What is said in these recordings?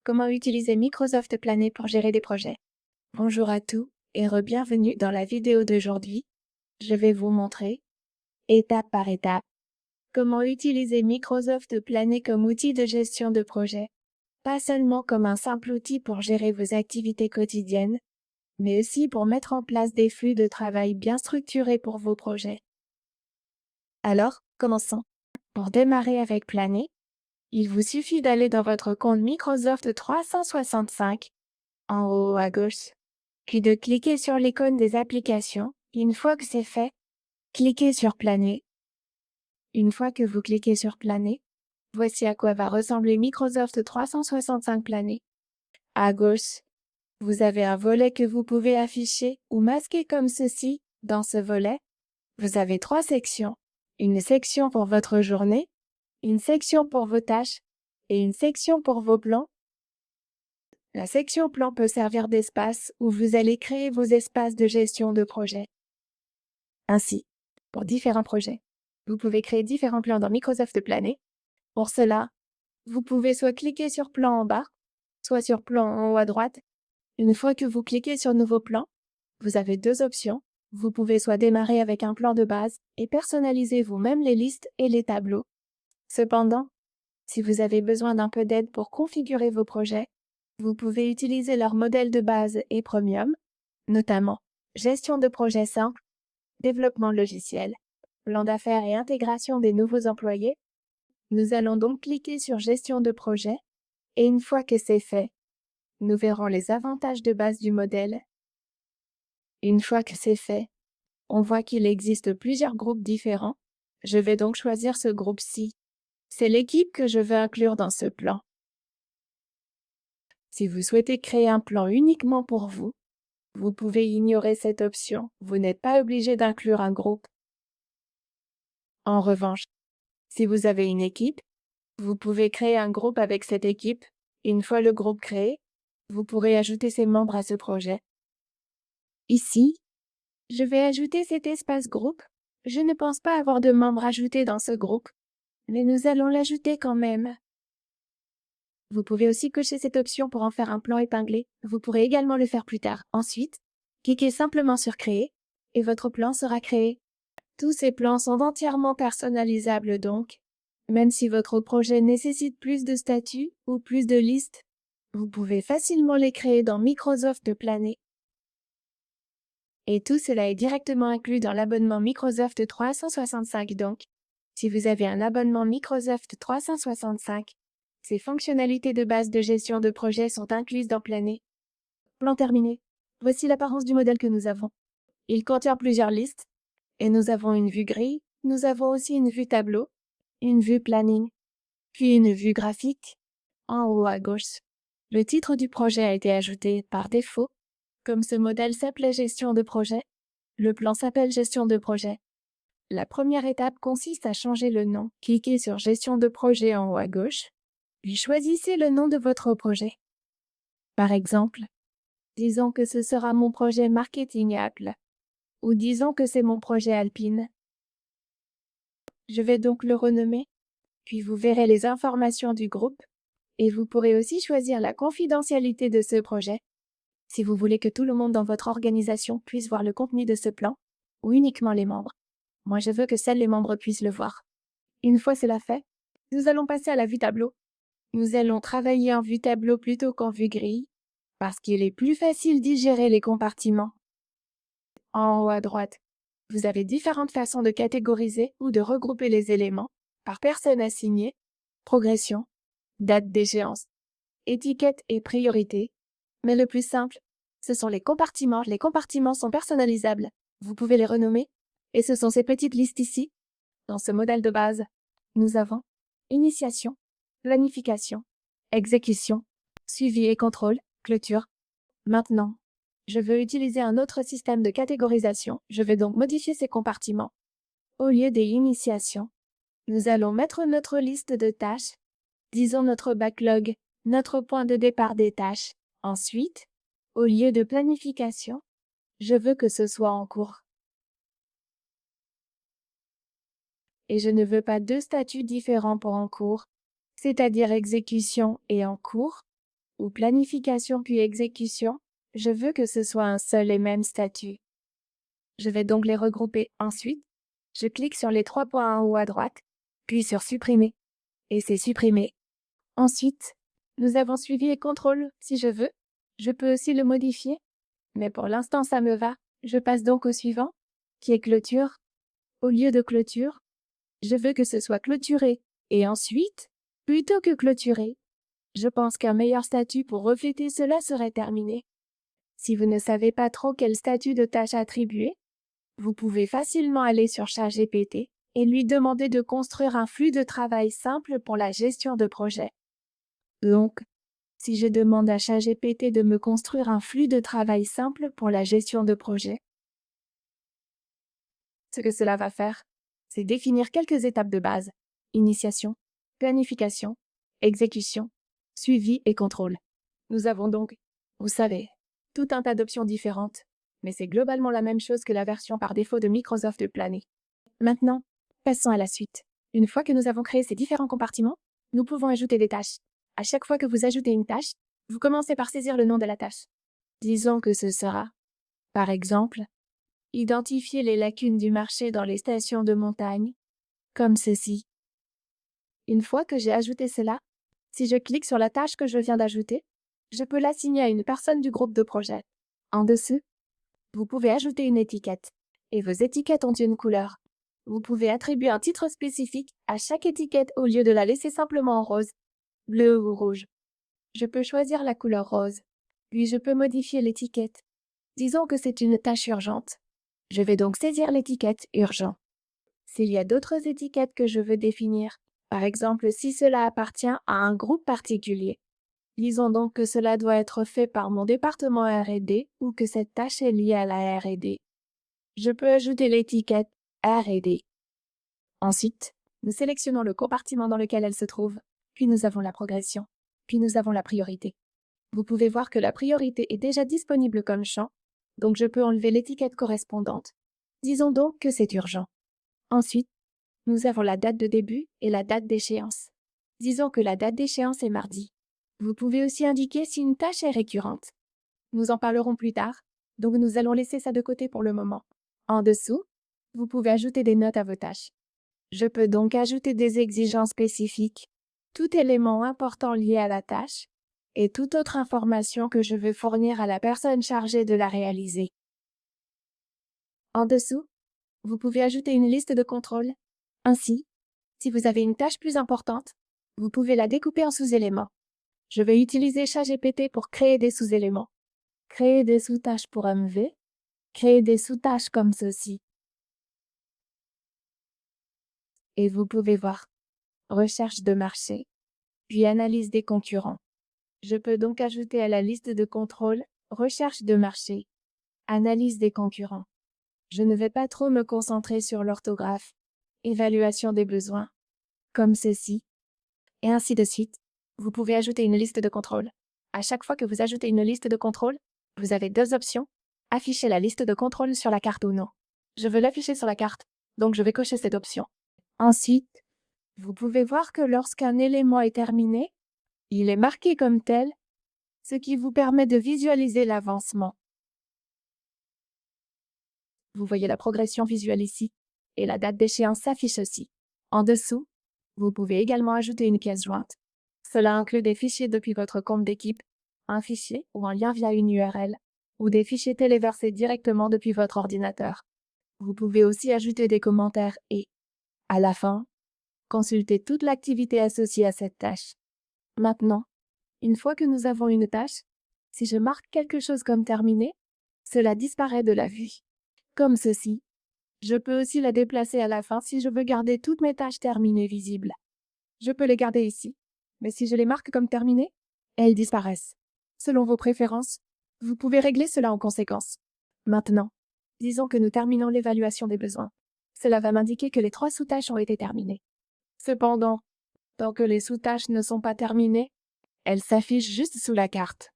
Comment utiliser Microsoft Planet pour gérer des projets? Bonjour à tous et bienvenue dans la vidéo d'aujourd'hui. Je vais vous montrer, étape par étape, comment utiliser Microsoft Planet comme outil de gestion de projet. Pas seulement comme un simple outil pour gérer vos activités quotidiennes, mais aussi pour mettre en place des flux de travail bien structurés pour vos projets. Alors, commençons. Pour démarrer avec Planet, il vous suffit d'aller dans votre compte Microsoft 365, en haut à gauche, puis de cliquer sur l'icône des applications. Une fois que c'est fait, cliquez sur Planet. Une fois que vous cliquez sur Planet, voici à quoi va ressembler Microsoft 365 Planet. À gauche, vous avez un volet que vous pouvez afficher ou masquer comme ceci. Dans ce volet, vous avez 3 sections. Une section pour votre journée, une section pour vos tâches et une section pour vos plans. La section plan peut servir d'espace où vous allez créer vos espaces de gestion de projet. Ainsi, pour différents projets, vous pouvez créer différents plans dans Microsoft Planet. Pour cela, vous pouvez soit cliquer sur plan en bas, soit sur plan en haut à droite. Une fois que vous cliquez sur Nouveau plan, vous avez 2 options. Vous pouvez soit démarrer avec un plan de base et personnaliser vous-même les listes et les tableaux. Cependant, si vous avez besoin d'un peu d'aide pour configurer vos projets, vous pouvez utiliser leur modèle de base et premium, notamment gestion de projet simple, développement logiciel, plan d'affaires et intégration des nouveaux employés. Nous allons donc cliquer sur gestion de projet et une fois que c'est fait, nous verrons les avantages de base du modèle. Une fois que c'est fait, on voit qu'il existe plusieurs groupes différents. Je vais donc choisir ce groupe-ci. C'est l'équipe que je veux inclure dans ce plan. Si vous souhaitez créer un plan uniquement pour vous, vous pouvez ignorer cette option. Vous n'êtes pas obligé d'inclure un groupe. En revanche, si vous avez une équipe, vous pouvez créer un groupe avec cette équipe. Une fois le groupe créé, vous pourrez ajouter ses membres à ce projet. Ici, je vais ajouter cet espace groupe. Je ne pense pas avoir de membres ajoutés dans ce groupe, mais nous allons l'ajouter quand même. Vous pouvez aussi cocher cette option pour en faire un plan épinglé. Vous pourrez également le faire plus tard. Ensuite, cliquez simplement sur Créer et votre plan sera créé. Tous ces plans sont entièrement personnalisables donc. Même si votre projet nécessite plus de statuts ou plus de listes, vous pouvez facilement les créer dans Microsoft Planet. Et tout cela est directement inclus dans l'abonnement Microsoft 365 donc. Si vous avez un abonnement Microsoft 365, ces fonctionnalités de base de gestion de projet sont incluses dans Planet. Plan terminé. Voici l'apparence du modèle que nous avons. Il contient plusieurs listes, et nous avons une vue grille, nous avons aussi une vue tableau, une vue planning, puis une vue graphique, en haut à gauche. Le titre du projet a été ajouté par défaut. Comme ce modèle s'appelait gestion de projet, le plan s'appelle gestion de projet. La première étape consiste à changer le nom. Cliquez sur gestion de projet en haut à gauche, puis choisissez le nom de votre projet. Par exemple, disons que ce sera mon projet marketing Apple, ou disons que c'est mon projet Alpine. Je vais donc le renommer, puis vous verrez les informations du groupe, et vous pourrez aussi choisir la confidentialité de ce projet, si vous voulez que tout le monde dans votre organisation puisse voir le contenu de ce plan, ou uniquement les membres. Moi, je veux que seuls les membres puissent le voir. Une fois cela fait, nous allons passer à la vue tableau. Nous allons travailler en vue tableau plutôt qu'en vue grille, parce qu'il est plus facile d'y gérer les compartiments. En haut à droite, vous avez différentes façons de catégoriser ou de regrouper les éléments par personne assignée, progression, date d'échéance, étiquette et priorité. Mais le plus simple, ce sont les compartiments. Les compartiments sont personnalisables. Vous pouvez les renommer. Et ce sont ces petites listes ici. Dans ce modèle de base, nous avons initiation, planification, exécution, suivi et contrôle, clôture. Maintenant, je veux utiliser un autre système de catégorisation. Je vais donc modifier ces compartiments. Au lieu des initiations, nous allons mettre notre liste de tâches, disons notre backlog, notre point de départ des tâches. Ensuite, au lieu de planification, je veux que ce soit en cours. Et je ne veux pas 2 statuts différents pour en cours, c'est-à-dire exécution et en cours. ou planification puis exécution, je veux que ce soit un seul et même statut. Je vais donc les regrouper. Ensuite, je clique sur les 3 points en haut à droite, puis sur supprimer. Et c'est supprimé. Ensuite, nous avons suivi et contrôle si je veux. Je peux aussi le modifier, mais pour l'instant ça me va. Je passe donc au suivant, qui est clôture. Au lieu de clôture, je veux que ce soit clôturé. Et ensuite, plutôt que clôturé, je pense qu'un meilleur statut pour refléter cela serait terminé. Si vous ne savez pas trop quel statut de tâche attribuer, vous pouvez facilement aller sur ChatGPT et lui demander de construire un flux de travail simple pour la gestion de projet. Donc, si je demande à ChatGPT de me construire un flux de travail simple pour la gestion de projet, ce que cela va faire, c'est définir quelques étapes de base: initiation, planification, exécution, suivi et contrôle. Nous avons donc, vous savez, tout un tas d'options différentes, mais c'est globalement la même chose que la version par défaut de Microsoft Planner. Maintenant, passons à la suite. Une fois que nous avons créé ces différents compartiments, nous pouvons ajouter des tâches. À chaque fois que vous ajoutez une tâche, vous commencez par saisir le nom de la tâche. Disons que ce sera, par exemple, identifier les lacunes du marché dans les stations de montagne, comme ceci. Une fois que j'ai ajouté cela, si je clique sur la tâche que je viens d'ajouter, je peux l'assigner à une personne du groupe de projet. En dessous, vous pouvez ajouter une étiquette, et vos étiquettes ont une couleur. Vous pouvez attribuer un titre spécifique à chaque étiquette au lieu de la laisser simplement en rose, bleu ou rouge. Je peux choisir la couleur rose, puis je peux modifier l'étiquette. Disons que c'est une tâche urgente. Je vais donc saisir l'étiquette urgent. S'il y a d'autres étiquettes que je veux définir, par exemple si cela appartient à un groupe particulier, disons donc que cela doit être fait par mon département R&D ou que cette tâche est liée à la R&D. Je peux ajouter l'étiquette R&D. Ensuite, nous sélectionnons le compartiment dans lequel elle se trouve, puis nous avons la progression, puis nous avons la priorité. Vous pouvez voir que la priorité est déjà disponible comme champ, donc je peux enlever l'étiquette correspondante. Disons donc que c'est urgent. Ensuite, nous avons la date de début et la date d'échéance. Disons que la date d'échéance est mardi. Vous pouvez aussi indiquer si une tâche est récurrente. Nous en parlerons plus tard, donc nous allons laisser ça de côté pour le moment. En dessous, vous pouvez ajouter des notes à vos tâches. Je peux donc ajouter des exigences spécifiques, tout élément important lié à la tâche, et toute autre information que je veux fournir à la personne chargée de la réaliser. En dessous, vous pouvez ajouter une liste de contrôle. Ainsi, si vous avez une tâche plus importante, vous pouvez la découper en sous-éléments. Je vais utiliser ChatGPT pour créer des sous-éléments. Créer des sous-tâches pour MV. Créer des sous-tâches comme ceci. Et vous pouvez voir recherche de marché, puis analyse des concurrents. Je peux donc ajouter à la liste de contrôle recherche de marché, analyse des concurrents. Je ne vais pas trop me concentrer sur l'orthographe, évaluation des besoins, comme ceci, et ainsi de suite. Vous pouvez ajouter une liste de contrôle. À chaque fois que vous ajoutez une liste de contrôle, vous avez deux options: afficher la liste de contrôle sur la carte ou non. Je veux l'afficher sur la carte, donc je vais cocher cette option. Ensuite, vous pouvez voir que lorsqu'un élément est terminé, il est marqué comme tel, ce qui vous permet de visualiser l'avancement. Vous voyez la progression visuelle ici, et la date d'échéance s'affiche aussi. En dessous, vous pouvez également ajouter une pièce jointe. Cela inclut des fichiers depuis votre compte d'équipe, un fichier ou un lien via une URL, ou des fichiers téléversés directement depuis votre ordinateur. Vous pouvez aussi ajouter des commentaires et, à la fin, consulter toute l'activité associée à cette tâche. Maintenant, une fois que nous avons une tâche, si je marque quelque chose comme terminé, cela disparaît de la vue. Comme ceci. Je peux aussi la déplacer à la fin si je veux garder toutes mes tâches terminées visibles. Je peux les garder ici, mais si je les marque comme terminées, elles disparaissent. Selon vos préférences, vous pouvez régler cela en conséquence. Maintenant, disons que nous terminons l'évaluation des besoins. Cela va m'indiquer que les 3 sous-tâches ont été terminées. Cependant, tant que les sous-tâches ne sont pas terminées, elles s'affichent juste sous la carte.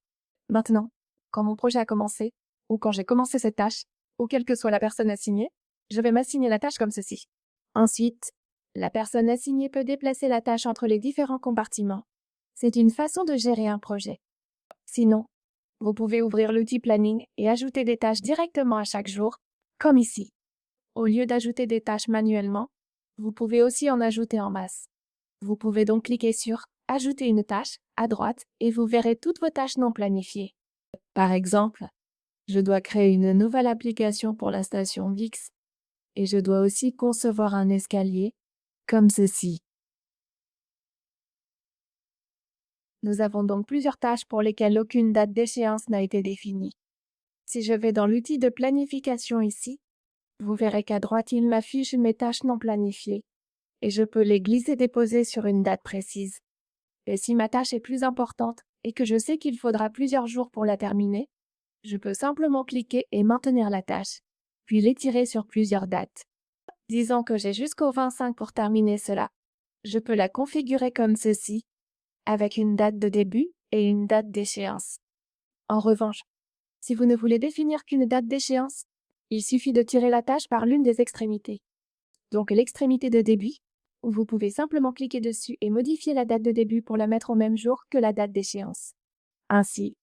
Maintenant, quand mon projet a commencé, ou quand j'ai commencé cette tâche, ou quelle que soit la personne assignée, je vais m'assigner la tâche comme ceci. Ensuite, la personne assignée peut déplacer la tâche entre les différents compartiments. C'est une façon de gérer un projet. Sinon, vous pouvez ouvrir l'outil Planning et ajouter des tâches directement à chaque jour, comme ici. Au lieu d'ajouter des tâches manuellement, vous pouvez aussi en ajouter en masse. Vous pouvez donc cliquer sur « Ajouter une tâche » à droite et vous verrez toutes vos tâches non planifiées. Par exemple, je dois créer une nouvelle application pour la station VIX et je dois aussi concevoir un escalier, comme ceci. Nous avons donc plusieurs tâches pour lesquelles aucune date d'échéance n'a été définie. Si je vais dans l'outil de planification ici, vous verrez qu'à droite, il m'affiche mes tâches non planifiées et je peux les glisser-déposer sur une date précise. Et si ma tâche est plus importante et que je sais qu'il faudra plusieurs jours pour la terminer, je peux simplement cliquer et maintenir la tâche, puis l'étirer sur plusieurs dates. Disons que j'ai jusqu'au 25 pour terminer cela. Je peux la configurer comme ceci, avec une date de début et une date d'échéance. En revanche, si vous ne voulez définir qu'une date d'échéance, il suffit de tirer la tâche par l'une des extrémités. Donc l'extrémité de début, où vous pouvez simplement cliquer dessus et modifier la date de début pour la mettre au même jour que la date d'échéance. Ainsi,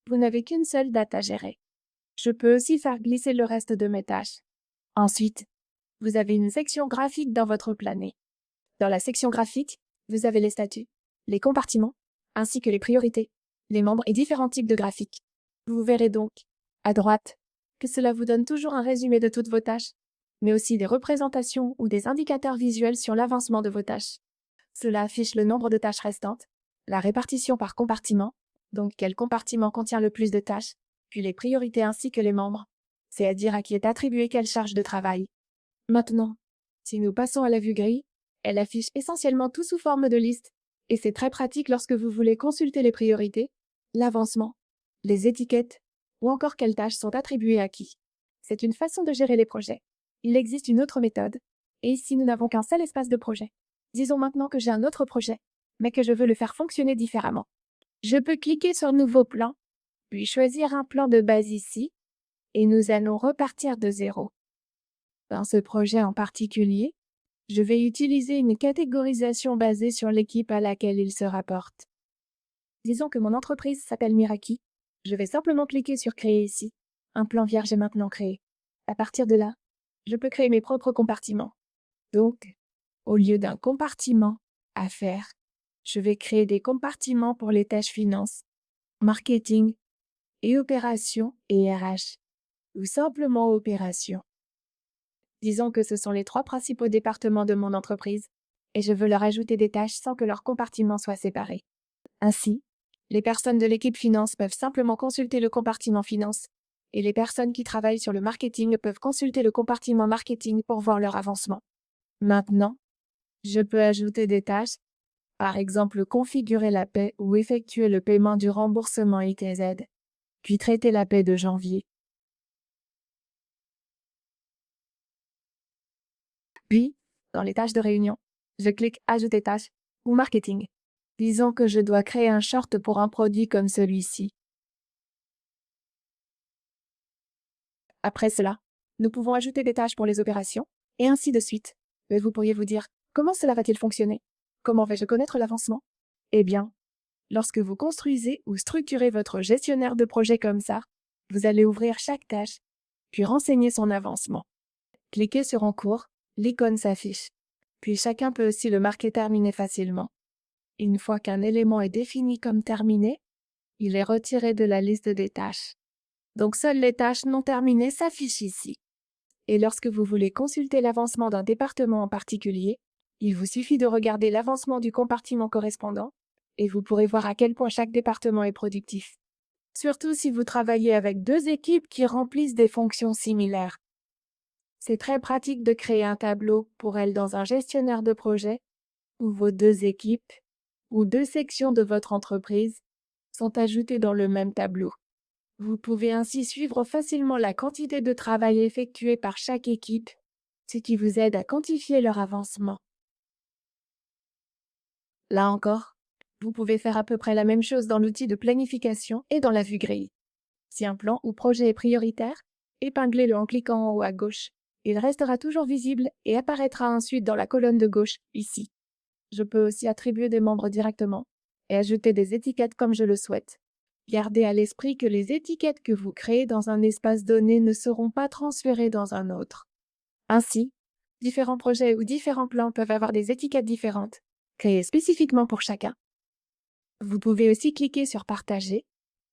vous n'avez qu'une seule date à gérer. Je peux aussi faire glisser le reste de mes tâches. Ensuite, vous avez une section graphique dans votre planning. Dans la section graphique, vous avez les statuts, les compartiments, ainsi que les priorités, les membres et différents types de graphiques. Vous verrez donc, à droite, que cela vous donne toujours un résumé de toutes vos tâches, mais aussi des représentations ou des indicateurs visuels sur l'avancement de vos tâches. Cela affiche le nombre de tâches restantes, la répartition par compartiment, donc quel compartiment contient le plus de tâches, puis les priorités ainsi que les membres, c'est-à-dire à qui est attribuée quelle charge de travail. Maintenant, si nous passons à la vue grille, elle affiche essentiellement tout sous forme de liste, et c'est très pratique lorsque vous voulez consulter les priorités, l'avancement, les étiquettes, ou encore quelles tâches sont attribuées à qui. C'est une façon de gérer les projets. Il existe une autre méthode, et ici nous n'avons qu'un seul espace de projet. Disons maintenant que j'ai un autre projet, mais que je veux le faire fonctionner différemment. Je peux cliquer sur Nouveau plan, puis choisir un plan de base ici, et nous allons repartir de zéro. Dans ce projet en particulier, je vais utiliser une catégorisation basée sur l'équipe à laquelle il se rapporte. Disons que mon entreprise s'appelle Miraki. Je vais simplement cliquer sur Créer ici. Un plan vierge est maintenant créé. À partir de là, je peux créer mes propres compartiments. Donc, au lieu d'un compartiment à faire, je vais créer des compartiments pour les tâches finance, marketing et opérations et RH, ou simplement opérations. Disons que ce sont les 3 principaux départements de mon entreprise, et je veux leur ajouter des tâches sans que leurs compartiments soient séparés. Ainsi, les personnes de l'équipe finance peuvent simplement consulter le compartiment finance, et les personnes qui travaillent sur le marketing peuvent consulter le compartiment marketing pour voir leur avancement. Maintenant, je peux ajouter des tâches, par exemple configurer la paie ou effectuer le paiement du remboursement ITZ, puis traiter la paie de janvier. Puis, dans les tâches de réunion, je clique Ajouter tâche ou Marketing. Disons que je dois créer un short pour un produit comme celui-ci. Après cela, nous pouvons ajouter des tâches pour les opérations, et ainsi de suite. Mais vous pourriez vous dire, comment cela va-t-il fonctionner? Comment vais-je connaître l'avancement? Eh bien, lorsque vous construisez ou structurez votre gestionnaire de projet comme ça, vous allez ouvrir chaque tâche, puis renseigner son avancement. Cliquez sur En cours, l'icône s'affiche. Puis chacun peut aussi le marquer terminé facilement. Une fois qu'un élément est défini comme terminé, il est retiré de la liste des tâches. Donc seules les tâches non terminées s'affichent ici. Et lorsque vous voulez consulter l'avancement d'un département en particulier, il vous suffit de regarder l'avancement du compartiment correspondant, et vous pourrez voir à quel point chaque département est productif. Surtout si vous travaillez avec 2 équipes qui remplissent des fonctions similaires. C'est très pratique de créer un tableau pour elles dans un gestionnaire de projet où vos 2 équipes ou 2 sections de votre entreprise sont ajoutées dans le même tableau. Vous pouvez ainsi suivre facilement la quantité de travail effectué par chaque équipe, ce qui vous aide à quantifier leur avancement. Là encore, vous pouvez faire à peu près la même chose dans l'outil de planification et dans la vue grille. Si un plan ou projet est prioritaire, épinglez-le en cliquant en haut à gauche. Il restera toujours visible et apparaîtra ensuite dans la colonne de gauche, ici. Je peux aussi attribuer des membres directement et ajouter des étiquettes comme je le souhaite. Gardez à l'esprit que les étiquettes que vous créez dans un espace donné ne seront pas transférées dans un autre. Ainsi, différents projets ou différents plans peuvent avoir des étiquettes différentes, créées spécifiquement pour chacun. Vous pouvez aussi cliquer sur Partager,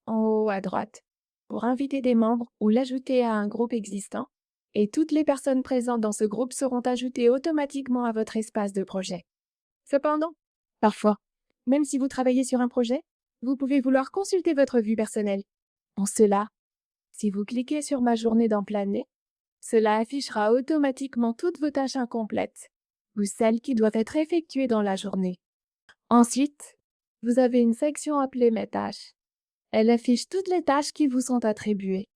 en haut à droite, pour inviter des membres ou l'ajouter à un groupe existant, et toutes les personnes présentes dans ce groupe seront ajoutées automatiquement à votre espace de projet. Cependant, parfois, même si vous travaillez sur un projet, vous pouvez vouloir consulter votre vue personnelle. En cela, si vous cliquez sur Ma journée dans Planer, cela affichera automatiquement toutes vos tâches incomplètes, ou celles qui doivent être effectuées dans la journée. Ensuite, vous avez une section appelée Mes tâches. Elle affiche toutes les tâches qui vous sont attribuées.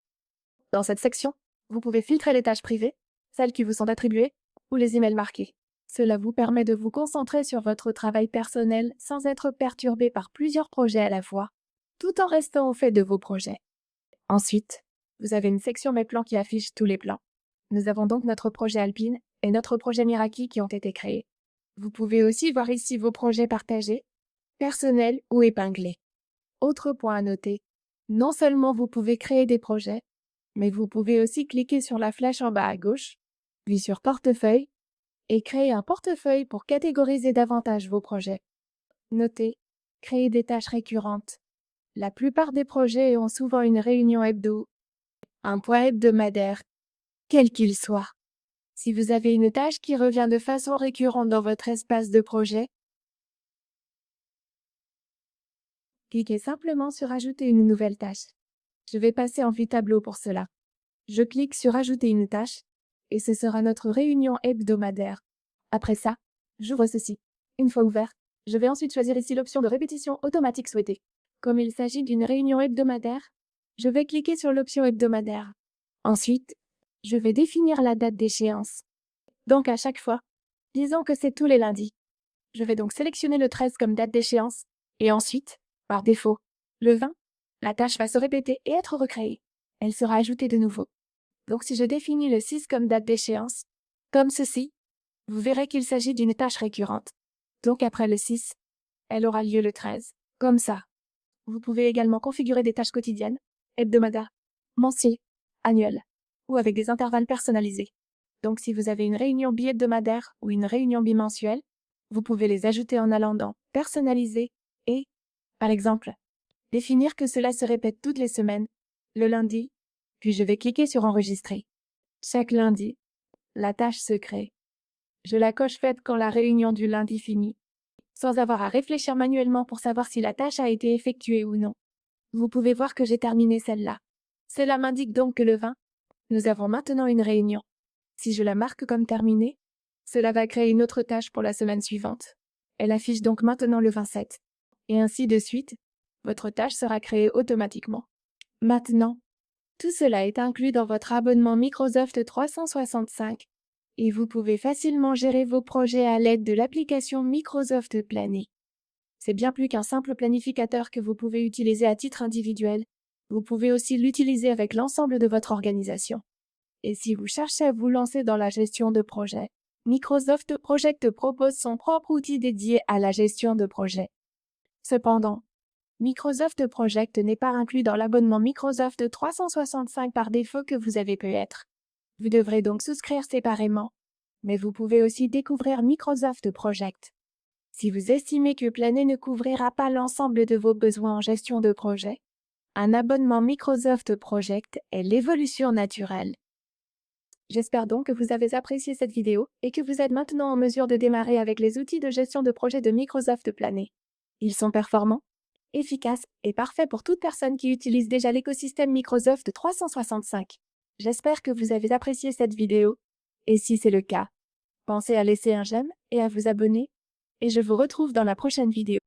Dans cette section, vous pouvez filtrer les tâches privées, celles qui vous sont attribuées, ou les emails marqués. Cela vous permet de vous concentrer sur votre travail personnel sans être perturbé par plusieurs projets à la fois, tout en restant au fait de vos projets. Ensuite, vous avez une section Mes plans qui affiche tous les plans. Nous avons donc notre projet Alpine et notre projet Miraki qui ont été créés. Vous pouvez aussi voir ici vos projets partagés, personnels ou épinglés. Autre point à noter, non seulement vous pouvez créer des projets, mais vous pouvez aussi cliquer sur la flèche en bas à gauche, puis sur Portefeuille, et créer un portefeuille pour catégoriser davantage vos projets. Notez, créer des tâches récurrentes. La plupart des projets ont souvent une réunion hebdo, un point hebdomadaire, quel qu'il soit. Si vous avez une tâche qui revient de façon récurrente dans votre espace de projet, cliquez simplement sur Ajouter une nouvelle tâche. Je vais passer en vue tableau pour cela. Je clique sur Ajouter une tâche, et ce sera notre réunion hebdomadaire. Après ça, j'ouvre ceci. Une fois ouvert, je vais ensuite choisir ici l'option de répétition automatique souhaitée. Comme il s'agit d'une réunion hebdomadaire, je vais cliquer sur l'option hebdomadaire. Ensuite, je vais définir la date d'échéance. Donc à chaque fois, disons que c'est tous les lundis. Je vais donc sélectionner le 13 comme date d'échéance, et ensuite, par défaut, le 20, la tâche va se répéter et être recréée. Elle sera ajoutée de nouveau. Donc si je définis le 6 comme date d'échéance, comme ceci, vous verrez qu'il s'agit d'une tâche récurrente. Donc après le 6, elle aura lieu le 13, comme ça. Vous pouvez également configurer des tâches quotidiennes, hebdomadaires, mensuelles, annuelles, ou avec des intervalles personnalisés. Donc si vous avez une réunion bi-hebdomadaire ou une réunion bimensuelle, vous pouvez les ajouter en allant dans Personnaliser et, par exemple, définir que cela se répète toutes les semaines, le lundi, puis je vais cliquer sur Enregistrer. Chaque lundi, la tâche se crée. Je la coche faite quand la réunion du lundi finit, sans avoir à réfléchir manuellement pour savoir si la tâche a été effectuée ou non. Vous pouvez voir que j'ai terminé celle-là. Cela m'indique donc que le 20, nous avons maintenant une réunion. Si je la marque comme terminée, cela va créer une autre tâche pour la semaine suivante. Elle affiche donc maintenant le 27. Et ainsi de suite, votre tâche sera créée automatiquement. Maintenant, tout cela est inclus dans votre abonnement Microsoft 365 et vous pouvez facilement gérer vos projets à l'aide de l'application Microsoft Planner. C'est bien plus qu'un simple planificateur que vous pouvez utiliser à titre individuel. Vous pouvez aussi l'utiliser avec l'ensemble de votre organisation. Et si vous cherchez à vous lancer dans la gestion de projet, Microsoft Project propose son propre outil dédié à la gestion de projet. Cependant, Microsoft Project n'est pas inclus dans l'abonnement Microsoft 365 par défaut que vous avez pu être. Vous devrez donc souscrire séparément, mais vous pouvez aussi découvrir Microsoft Project. Si vous estimez que Planner ne couvrira pas l'ensemble de vos besoins en gestion de projet, un abonnement Microsoft Project est l'évolution naturelle. J'espère donc que vous avez apprécié cette vidéo et que vous êtes maintenant en mesure de démarrer avec les outils de gestion de projet de Microsoft Planner. Ils sont performants, efficaces et parfaits pour toute personne qui utilise déjà l'écosystème Microsoft 365. J'espère que vous avez apprécié cette vidéo, et si c'est le cas, pensez à laisser un j'aime et à vous abonner, et je vous retrouve dans la prochaine vidéo.